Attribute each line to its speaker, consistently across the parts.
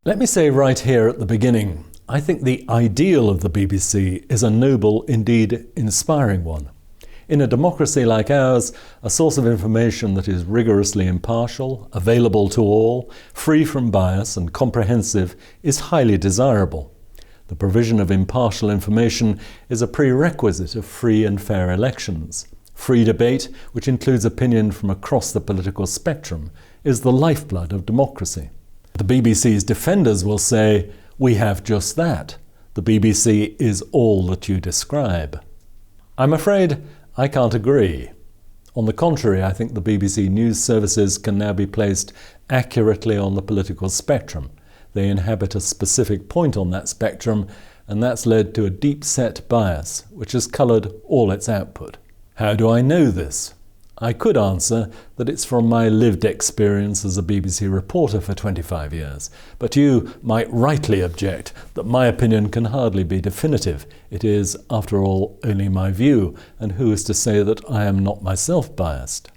Speaker 1: Let me say right here at the beginning, I think the ideal of the BBC is a noble, indeed inspiring one. In a democracy like ours, a source of information that is rigorously impartial, available to all, free from bias and comprehensive is highly desirable. The provision of impartial information is a prerequisite of free and fair elections. Free debate, which includes opinion from across the political spectrum, is the lifeblood of democracy. The BBC's defenders will say, "We have just that. The BBC is all that you describe." I'm afraid I can't agree. On the contrary, I think the BBC news services can now be placed accurately on the political spectrum. They inhabit a specific point on that spectrum, and that's led to a deep-set bias, which has coloured all its output. How do I know this? I could answer that it's from my lived experience as a BBC reporter for 25 years, but you might rightly object that my opinion can hardly be definitive. It is, after all, only my view, and who is to say that I am not myself biased?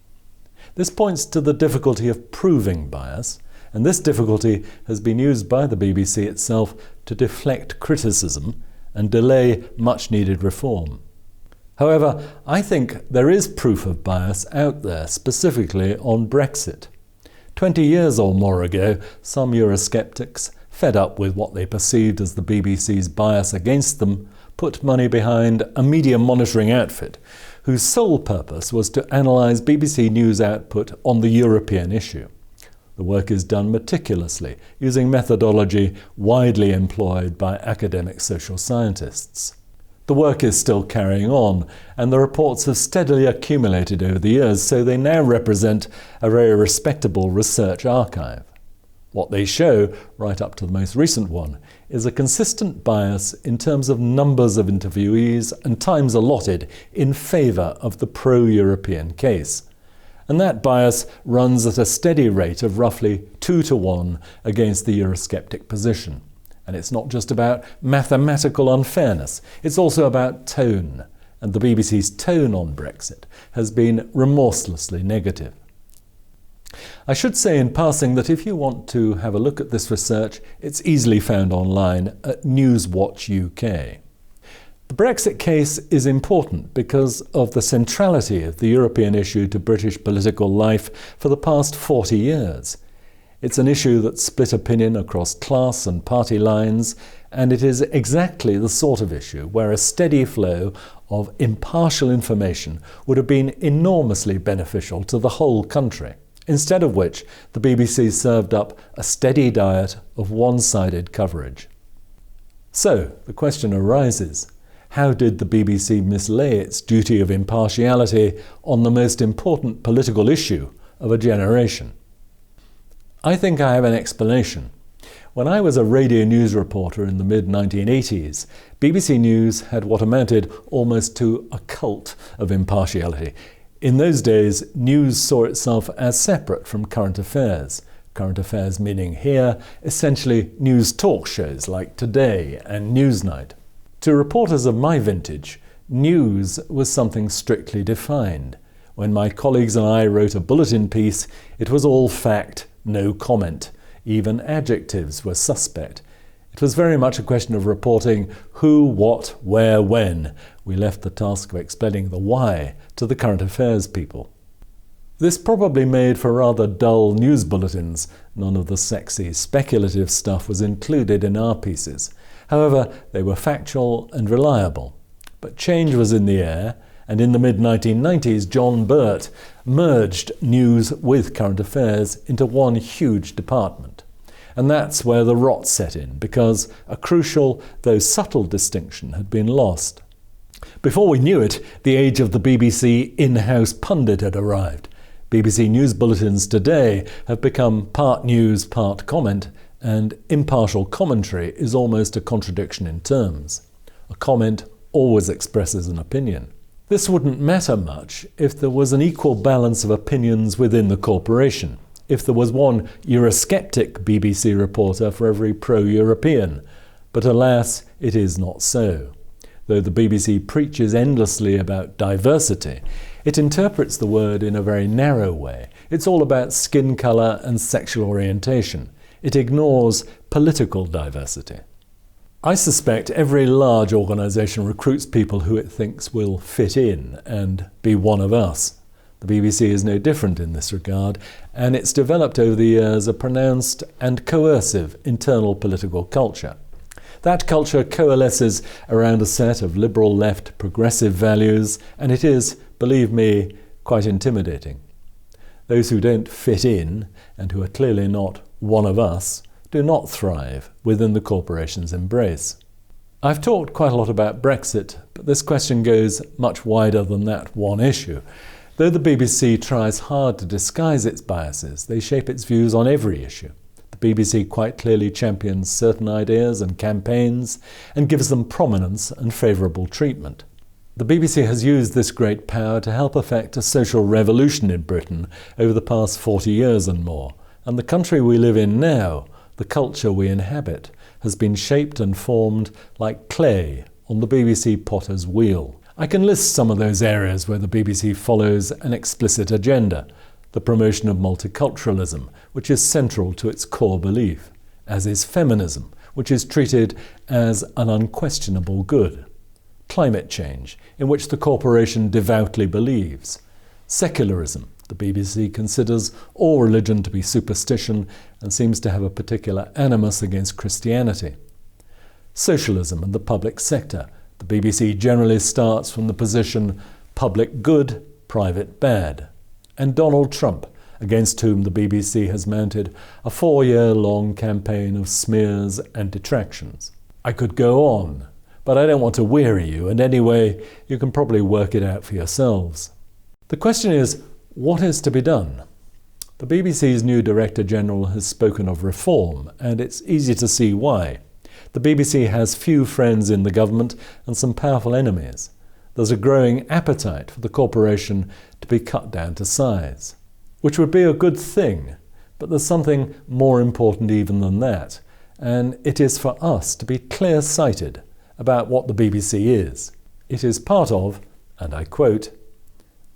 Speaker 1: This points to the difficulty of proving bias, and this difficulty has been used by the BBC itself to deflect criticism and delay much-needed reform. However, I think there is proof of bias out there, specifically on Brexit. 20 years or more ago, some Eurosceptics, fed up with what they perceived as the BBC's bias against them, put money behind a media monitoring outfit whose sole purpose was to analyse BBC news output on the European issue. The work is done meticulously, using methodology widely employed by academic social scientists. The work is still carrying on, and the reports have steadily accumulated over the years, so they now represent a very respectable research archive. What they show, right up to the most recent one, is a consistent bias in terms of numbers of interviewees and times allotted in favour of the pro-European case. And that bias runs at a steady rate of roughly 2-to-1 against the Eurosceptic position. And it's not just about mathematical unfairness, it's also about tone, and the BBC's tone on Brexit has been remorselessly negative. I should say in passing that if you want to have a look at this research, it's easily found online at Newswatch UK. The Brexit case is important because of the centrality of the European issue to British political life for the past 40 years. It's an issue that split opinion across class and party lines, and it is exactly the sort of issue where a steady flow of impartial information would have been enormously beneficial to the whole country, instead of which the BBC served up a steady diet of one-sided coverage. So, the question arises, how did the BBC mislay its duty of impartiality on the most important political issue of a generation? I think I have an explanation. When I was a radio news reporter in the mid-1980s, BBC News had what amounted almost to a cult of impartiality. In those days, news saw itself as separate from current affairs. Current affairs meaning here, essentially news talk shows like Today and Newsnight. To reporters of my vintage, news was something strictly defined. When my colleagues and I wrote a bulletin piece, it was all fact, no comment. Even adjectives were suspect. It was very much a question of reporting who, what, where, when. We left the task of explaining the why to the current affairs people. This probably made for rather dull news bulletins. None of the sexy, speculative stuff was included in our pieces. However, they were factual and reliable. But change was in the air, and in the mid-1990s, John Birt merged news with current affairs into one huge department. And that's where the rot set in, because a crucial, though subtle distinction had been lost. Before we knew it, the age of the BBC in-house pundit had arrived. BBC news bulletins today have become part news, part comment, and impartial commentary is almost a contradiction in terms. A comment always expresses an opinion. This wouldn't matter much if there was an equal balance of opinions within the corporation, if there was one Eurosceptic BBC reporter for every pro-European. But alas, it is not so. Though the BBC preaches endlessly about diversity, it interprets the word in a very narrow way. It's all about skin colour and sexual orientation. It ignores political diversity. I suspect every large organisation recruits people who it thinks will fit in and be one of us. The BBC is no different in this regard, and it's developed over the years a pronounced and coercive internal political culture. That culture coalesces around a set of liberal left progressive values, and it is, believe me, quite intimidating. Those who don't fit in, and who are clearly not one of us, do not thrive within the corporation's embrace. I've talked quite a lot about Brexit, but this question goes much wider than that one issue. Though the BBC tries hard to disguise its biases, they shape its views on every issue. The BBC quite clearly champions certain ideas and campaigns and gives them prominence and favourable treatment. The BBC has used this great power to help effect a social revolution in Britain over the past 40 years and more, and the country we live in now, the culture we inhabit, has been shaped and formed like clay on the BBC potter's wheel. I can list some of those areas where the BBC follows an explicit agenda: the promotion of multiculturalism, which is central to its core belief, as is feminism, which is treated as an unquestionable good; climate change, in which the corporation devoutly believes; secularism. The BBC considers all religion to be superstition and seems to have a particular animus against Christianity; socialism and the public sector. The BBC generally starts from the position public good, private bad; and Donald Trump, against whom the BBC has mounted a 4-year-long campaign of smears and detractions. I could go on, but I don't want to weary you, and anyway, you can probably work it out for yourselves. The question is, what is to be done? The BBC's new Director General has spoken of reform, and it's easy to see why. The BBC has few friends in the government and some powerful enemies. There's a growing appetite for the corporation to be cut down to size, which would be a good thing, but there's something more important even than that, and it is for us to be clear-sighted about what the BBC is. It is part of, and I quote,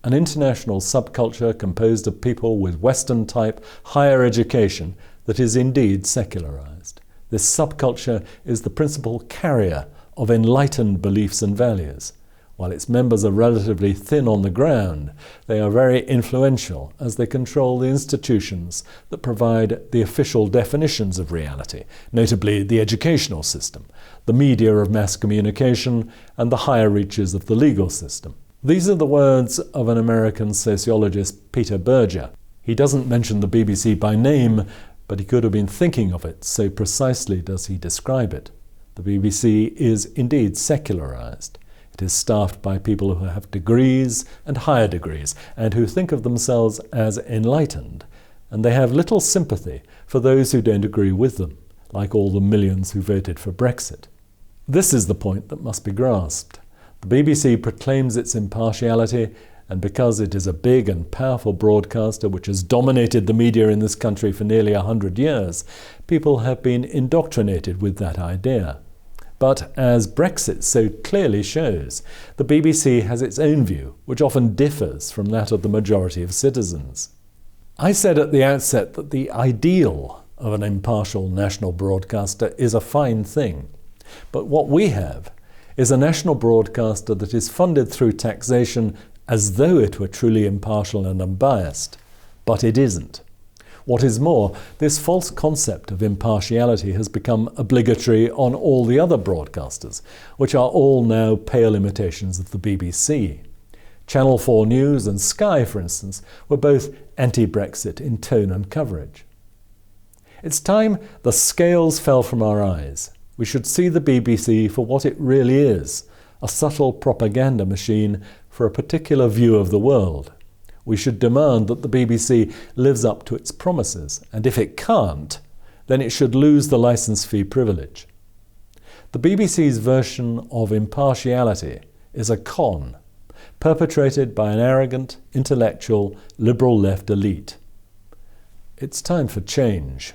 Speaker 1: an international subculture composed of people with Western-type higher education that is indeed secularized. This subculture is the principal carrier of enlightened beliefs and values. While its members are relatively thin on the ground, they are very influential as they control the institutions that provide the official definitions of reality, notably the educational system, the media of mass communication, and the higher reaches of the legal system. These are the words of an American sociologist, Peter Berger. He doesn't mention the BBC by name, but he could have been thinking of it, so precisely does he describe it. The BBC is indeed secularized. It is staffed by people who have degrees and higher degrees, and who think of themselves as enlightened, and they have little sympathy for those who don't agree with them, like all the millions who voted for Brexit. This is the point that must be grasped. The BBC proclaims its impartiality, and because it is a big and powerful broadcaster which has dominated the media in this country for nearly 100 years, people have been indoctrinated with that idea. But as Brexit so clearly shows, the BBC has its own view, which often differs from that of the majority of citizens. I said at the outset that the ideal of an impartial national broadcaster is a fine thing, but what we have is a national broadcaster that is funded through taxation as though it were truly impartial and unbiased, but it isn't. What is more, this false concept of impartiality has become obligatory on all the other broadcasters, which are all now pale imitations of the BBC. Channel 4 News and Sky, for instance, were both anti-Brexit in tone and coverage. It's time the scales fell from our eyes. We should see the BBC for what it really is, a subtle propaganda machine for a particular view of the world. We should demand that the BBC lives up to its promises, and if it can't, then it should lose the licence fee privilege. The BBC's version of impartiality is a con, perpetrated by an arrogant, intellectual, liberal left elite. It's time for change.